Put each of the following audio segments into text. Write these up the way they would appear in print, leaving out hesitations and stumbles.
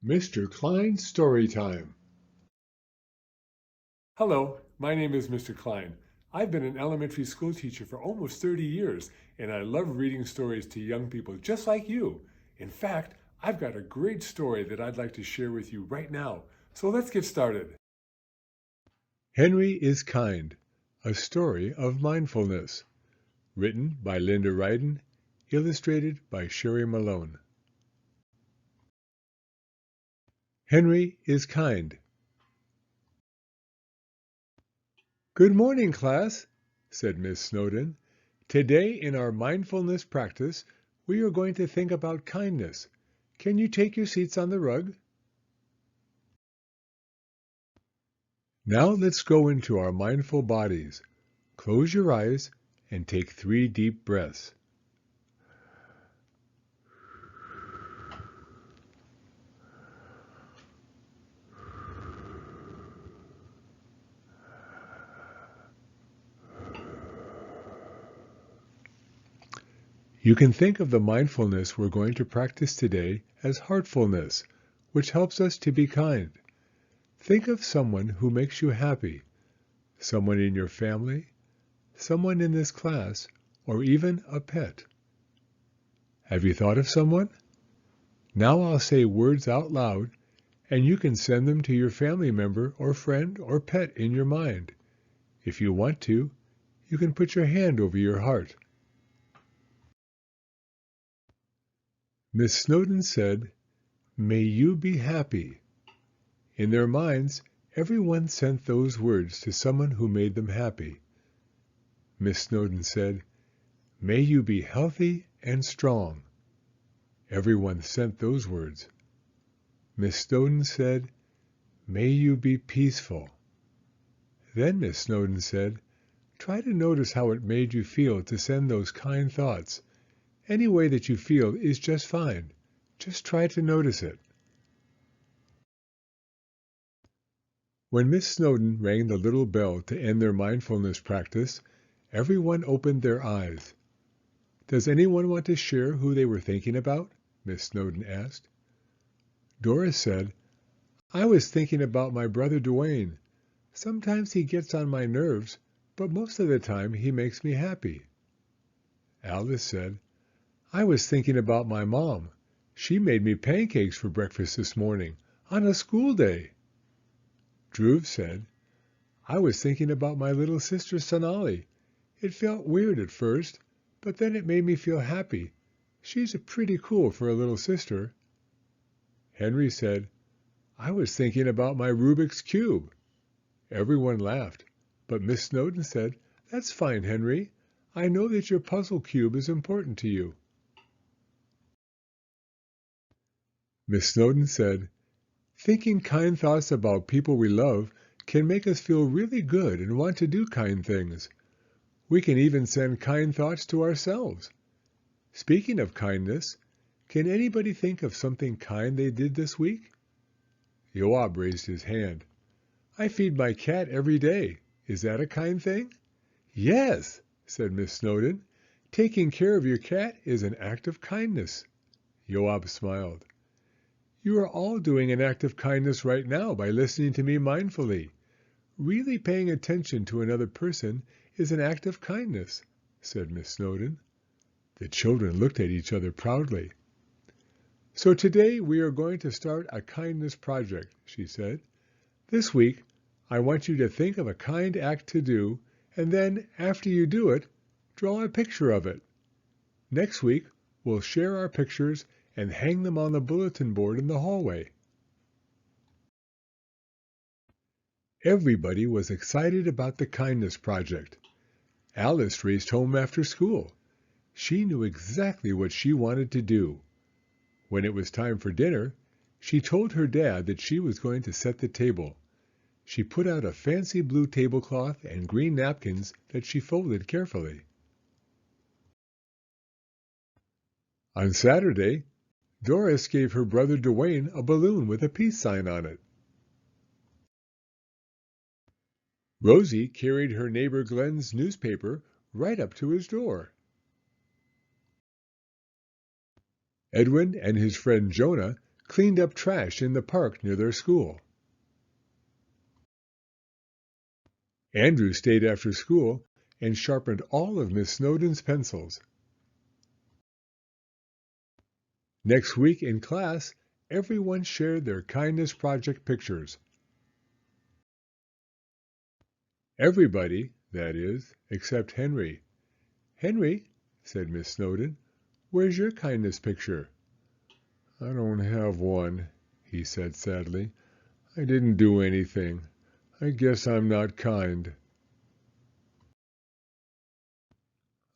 Mr. Klein's Story Time. Hello, my name is Mr. Klein. I've been an elementary school teacher for almost 30 years, and I love reading stories to young people just like you. In fact, I've got a great story that I'd like to share with you right now. So let's get started. Henry is Kind, a story of mindfulness. Written by Linda Ryden, illustrated by Sherry Malone. Henry is Kind. Good morning, class, said Miss Snowden. Today in our mindfulness practice, we are going to think about kindness. Can you take your seats on the rug? Now let's go into our mindful bodies. Close your eyes and take 3 deep breaths. You can think of the mindfulness we're going to practice today as heartfulness, which helps us to be kind. Think of someone who makes you happy, someone in your family, someone in this class, or even a pet. Have you thought of someone? Now I'll say words out loud, and you can send them to your family member or friend or pet in your mind. If you want to, you can put your hand over your heart. Miss Snowden said, "May you be happy." In their minds, everyone sent those words to someone who made them happy. Miss Snowden said, "May you be healthy and strong." Everyone sent those words. Miss Snowden said, "May you be peaceful." Then Miss Snowden said, "Try to notice how it made you feel to send those kind thoughts. Any way that you feel is just fine. Just try to notice it." When Miss Snowden rang the little bell to end their mindfulness practice, everyone opened their eyes. "Does anyone want to share who they were thinking about?" Miss Snowden asked. Doris said, "I was thinking about my brother Duane. Sometimes he gets on my nerves, but most of the time he makes me happy." Alice said, "I was thinking about my mom. She made me pancakes for breakfast this morning, on a school day." Dhruv said, "I was thinking about my little sister Sonali. It felt weird at first, but then it made me feel happy. She's pretty cool for a little sister." Henry said, "I was thinking about my Rubik's Cube." Everyone laughed, but Miss Snowden said, "That's fine, Henry. I know that your puzzle cube is important to you." Miss Snowden said, "Thinking kind thoughts about people we love can make us feel really good and want to do kind things. We can even send kind thoughts to ourselves. Speaking of kindness, can anybody think of something kind they did this week?" Yoab raised his hand. "I feed my cat every day. Is that a kind thing?" "Yes," said Miss Snowden. "Taking care of your cat is an act of kindness." Yoab smiled. "You are all doing an act of kindness right now by listening to me mindfully. Really paying attention to another person is an act of kindness," said Miss Snowden. The children looked at each other proudly. "So today we are going to start a kindness project," she said. "This week, I want you to think of a kind act to do, and then, after you do it, draw a picture of it. Next week, we'll share our pictures and hang them on the bulletin board in the hallway." Everybody was excited about the kindness project. Alice raced home after school. She knew exactly what she wanted to do. When it was time for dinner, she told her dad that she was going to set the table. She put out a fancy blue tablecloth and green napkins that she folded carefully. On Saturday, Doris gave her brother Duane a balloon with a peace sign on it. Rosie carried her neighbor Glenn's newspaper right up to his door. Edwin and his friend Jonah cleaned up trash in the park near their school. Andrew stayed after school and sharpened all of Miss Snowden's pencils. Next week in class, everyone shared their kindness project pictures. Everybody, that is, except Henry. "Henry," said Miss Snowden, "where's your kindness picture?" "I don't have one," he said sadly. "I didn't do anything. I guess I'm not kind."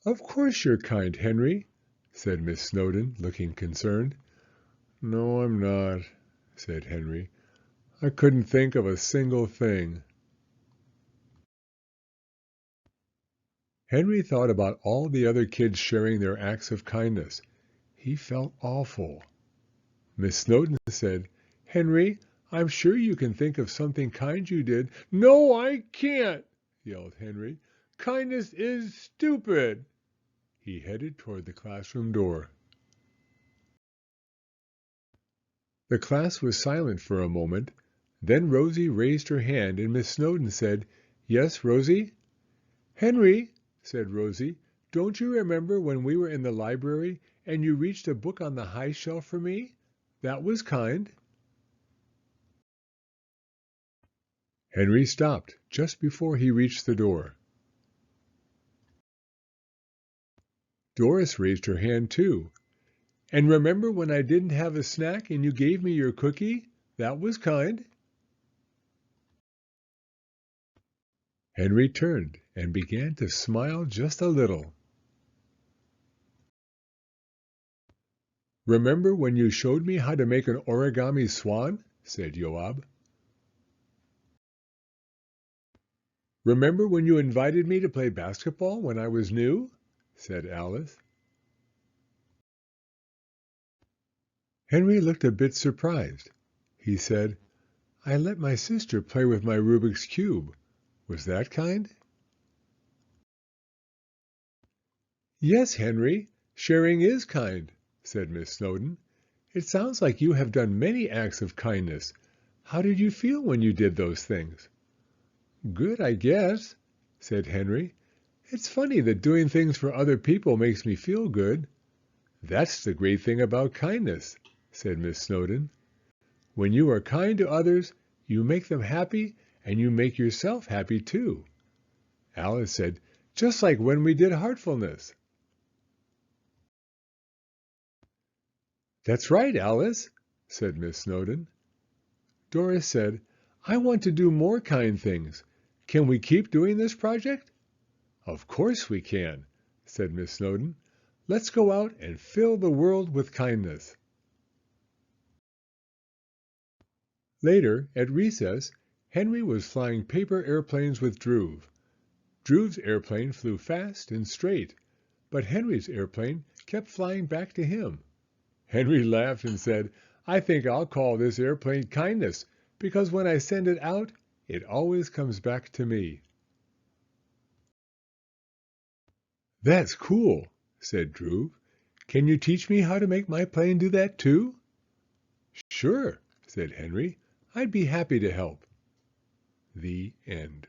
"Of course you're kind, Henry," said Miss Snowden, looking concerned. "No, I'm not," said Henry. "I couldn't think of a single thing." Henry thought about all the other kids sharing their acts of kindness. He felt awful. Miss Snowden said, "Henry, I'm sure you can think of something kind you did." "No, I can't," yelled Henry. "Kindness is stupid." He headed toward the classroom door. The class was silent for a moment. Then Rosie raised her hand and Miss Snowden said, "Yes, Rosie?" "Henry," said Rosie, "don't you remember when we were in the library and you reached a book on the high shelf for me? That was kind." Henry stopped just before he reached the door. Doris raised her hand too. "And remember when I didn't have a snack and you gave me your cookie? That was kind." Henry turned and began to smile just a little. "Remember when you showed me how to make an origami swan?" said Yoab. "Remember when you invited me to play basketball when I was new?" said Alice. Henry looked a bit surprised. He said, "I let my sister play with my Rubik's Cube. Was that kind?" "Yes, Henry, sharing is kind," said Miss Snowden. "It sounds like you have done many acts of kindness. How did you feel when you did those things?" "Good, I guess," said Henry. "It's funny that doing things for other people makes me feel good." "That's the great thing about kindness," said Miss Snowden. "When you are kind to others, you make them happy and you make yourself happy too." Alice said, "Just like when we did heartfulness." "That's right, Alice," said Miss Snowden. Doris said, "I want to do more kind things. Can we keep doing this project?" "Of course we can," said Miss Snowden. "Let's go out and fill the world with kindness." Later, at recess, Henry was flying paper airplanes with Drew. Drew's airplane flew fast and straight, but Henry's airplane kept flying back to him. Henry laughed and said, "I think I'll call this airplane Kindness, because when I send it out, it always comes back to me." "That's cool," said Drew. "Can you teach me how to make my plane do that too?" "Sure," said Henry. "I'd be happy to help." The end.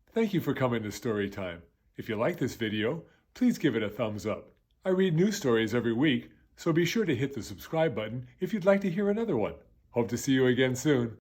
Thank you for coming to Story Time. If you like this video, please give it a thumbs up. I read new stories every week, so be sure to hit the subscribe button if you'd like to hear another one. Hope to see you again soon.